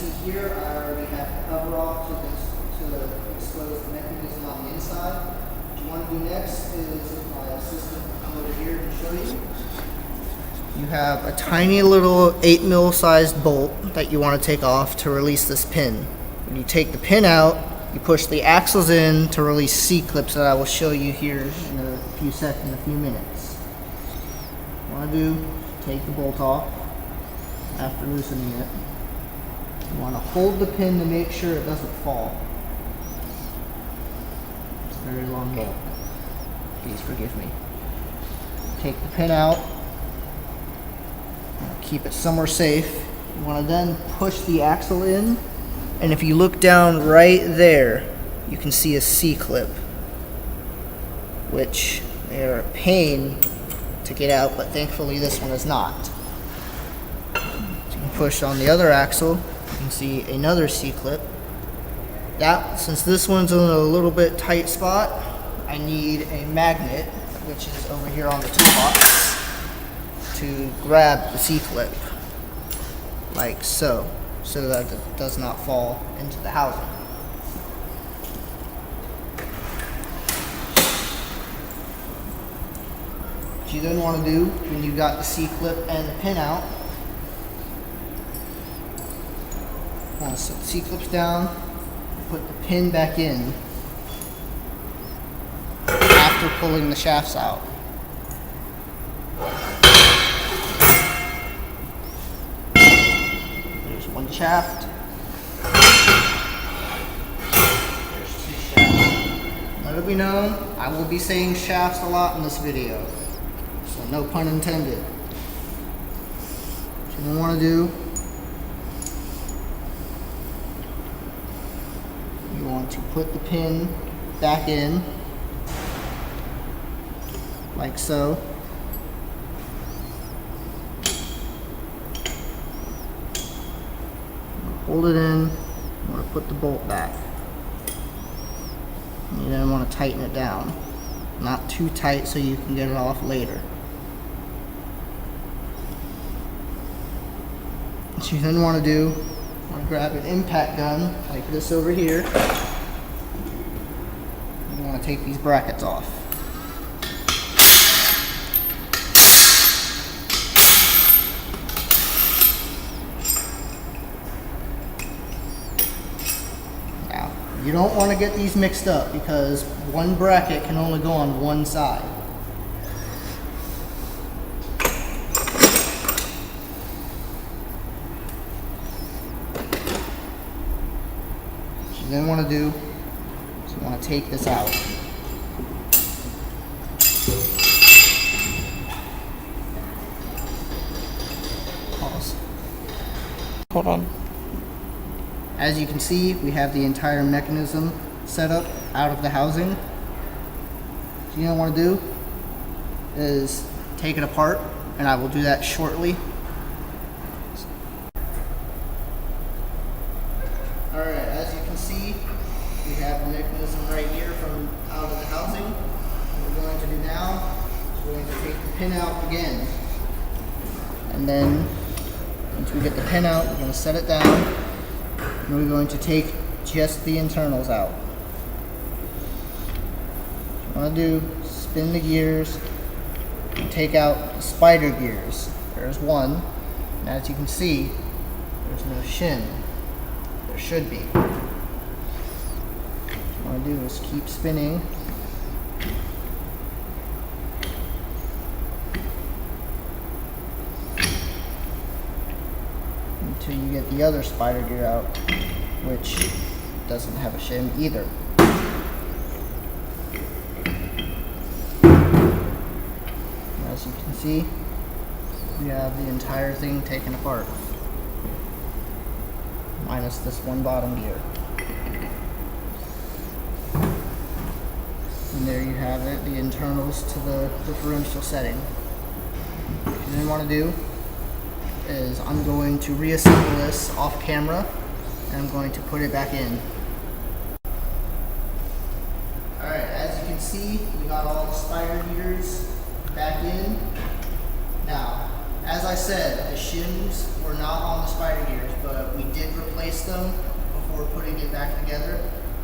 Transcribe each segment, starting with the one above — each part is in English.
see here, I already have the cover off to expose the mechanism on the inside. What you want to do next is, if my assistant will come over here and show you. You have a tiny little 8mm sized bolt that you want to take off to release this pin. When you take the pin out, you push the axles in to release C-clips that I will show you here in a few minutes. What you want to do, take the bolt off after loosening it. You want to hold the pin to make sure it doesn't fall. It's a very long bolt. Please forgive me. Take the pin out. Keep it somewhere safe. You want to then push the axle in, and if you look down right there, you can see a C-clip, which they are a pain to get out, but thankfully this one is not. So you can push on the other axle, you can see another C-clip. That, since this one's in a little bit tight spot, I need a magnet, which is over here on the toolbox, to grab the C-clip, like so that it does not fall into the housing. What you then want to do when you've got the C-clip and the pin out, you want to set the C-clips down, put the pin back in after pulling the shafts out. One shaft. There's two shafts. Let it be known, I will be saying shafts a lot in this video, so no pun intended. What you want to do, you want to put the pin back in, like so. Hold it in, you want to put the bolt back. You then want to tighten it down. Not too tight so you can get it off later. What you then want to do, you want to grab an impact gun like this over here. You want to take these brackets off. You don't want to get these mixed up because one bracket can only go on one side. What you then want to do is you want to take this out. Pause. Hold on. As you can see, we have the entire mechanism set up out of the housing. What you don't want to do is take it apart, and I will do that shortly. Alright, as you can see, we have the mechanism right here from out of the housing. What we're going to do now is we're going to take the pin out again. And then, once we get the pin out, we're going to set it down. And we're going to take just the internals out. What you want to do, spin the gears and take out the spider gears. There's one, and as you can see, there's no shim. There should be. What you want to do is keep spinning. Until you get the other spider gear out, which doesn't have a shim either. As you can see, we have the entire thing taken apart, minus this one bottom gear. And there you have it, the internals to the differential setting. What you then want to do is I'm going to reassemble this off camera, and I'm going to put it back in. Alright, as you can see, we got all the spider gears back in. Now, as I I said, the shims were not on the spider gears, but we did replace them before putting it back together,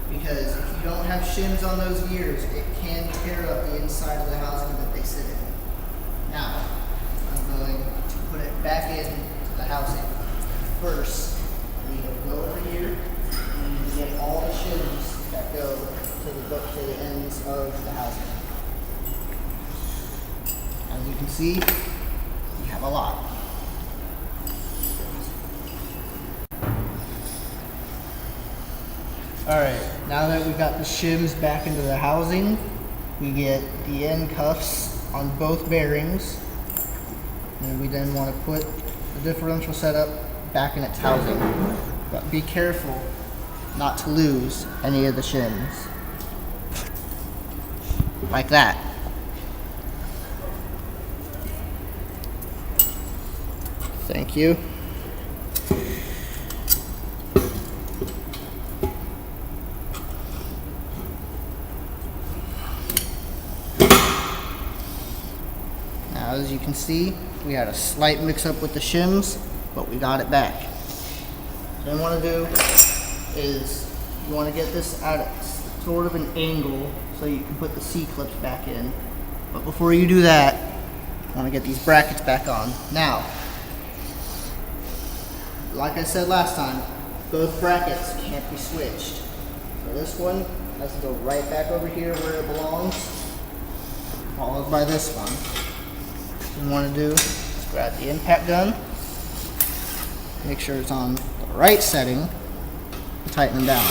because if you don't have shims on those gears, it can tear up the inside of the housing that they sit in. Now, I'm going to put it back into the housing. First, we need to go over here and we need to get all the shims that go to the ends of the housing. As you can see, we have a lot. Alright, now that we've got the shims back into the housing, we get the end cuffs on both bearings, and we then want to put the differential setup back in its housing. But be careful not to lose any of the shims. Like that. Thank you. Now, as you can see, we had a slight mix-up with the shims, but we got it back. What I want to do is you want to get this at sort of an angle so you can put the C-clips back in. But before you do that, you want to get these brackets back on. Now, like I said last time, both brackets can't be switched. So this one has to go right back over here where it belongs, followed by this one. What you want to do is grab the impact gun, make sure it's on the right setting, and tighten them down.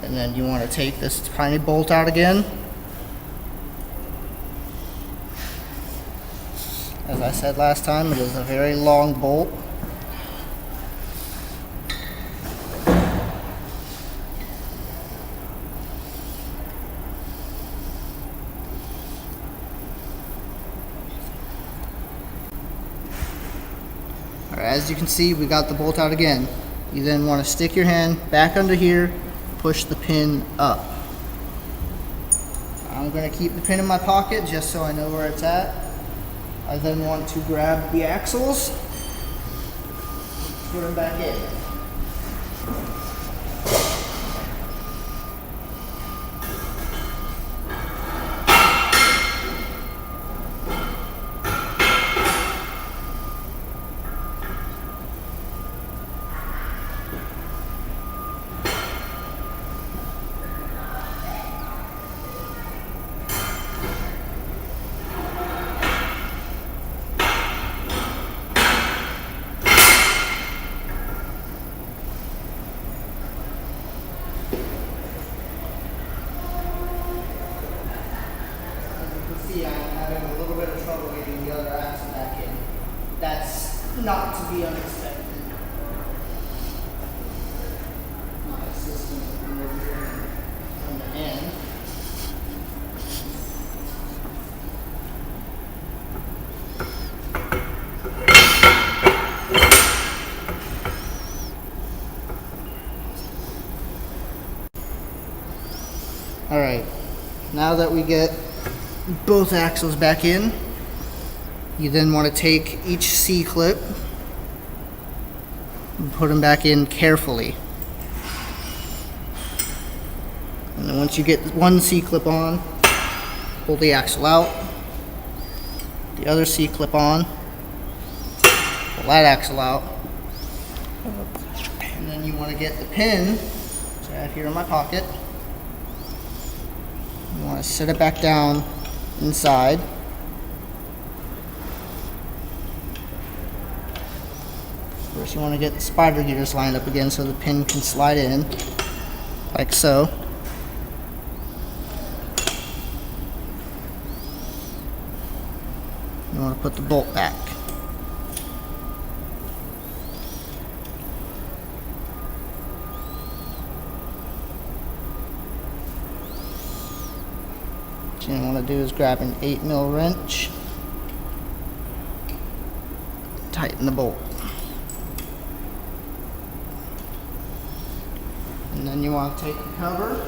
And then you want to take this tiny bolt out again. As I said last time, it is a very long bolt. Alright, as you can see, we got the bolt out again. You then want to stick your hand back under here, push the pin up. I'm going to keep the pin in my pocket just so I know where it's at. I then want to grab the axles, put them back in. See, I'm having a little bit of trouble getting the other axle back in. That's not to be unexpected. My assistant over here on the end. Alright, now that we get both axles back in, you then want to take each C-clip and put them back in carefully. And then once you get one C-clip on, pull the axle out, the other C-clip on, pull that axle out, and then you want to get the pin, which I have here in my pocket. You want to set it back down inside. First you want to get the spider gears lined up again so the pin can slide in, like so. You want to put the bolt back. What you want to do is grab an 8mm wrench, tighten the bolt. And then you want to take the cover.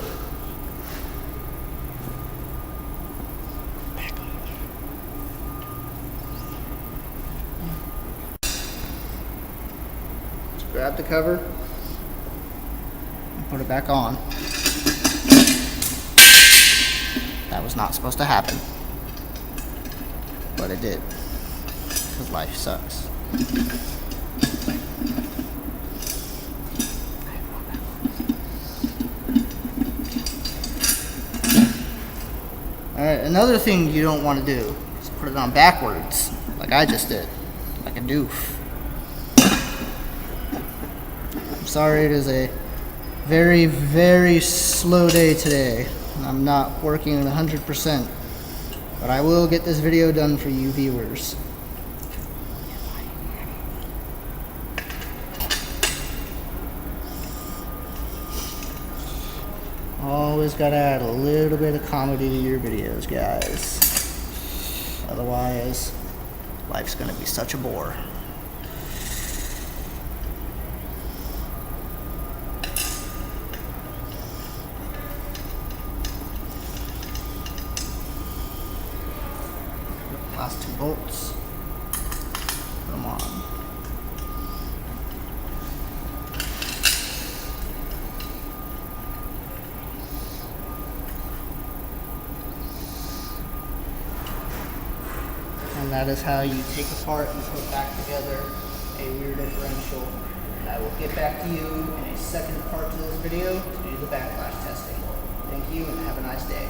Just grab the cover and put it back on. That was not supposed to happen, but it did, because life sucks. Alright, another thing you don't want to do is put it on backwards, like I just did, like a doof. I'm sorry, it is a very, very slow day today. I'm not working at 100%, but I will get this video done for you viewers. Always gotta add a little bit of comedy to your videos, guys. Otherwise, life's gonna be such a bore. Last 2 bolts. Put them on. And that is how you take apart and put back together a rear differential. And I will get back to you in a second part to this video to do the backlash testing. Thank you and have a nice day.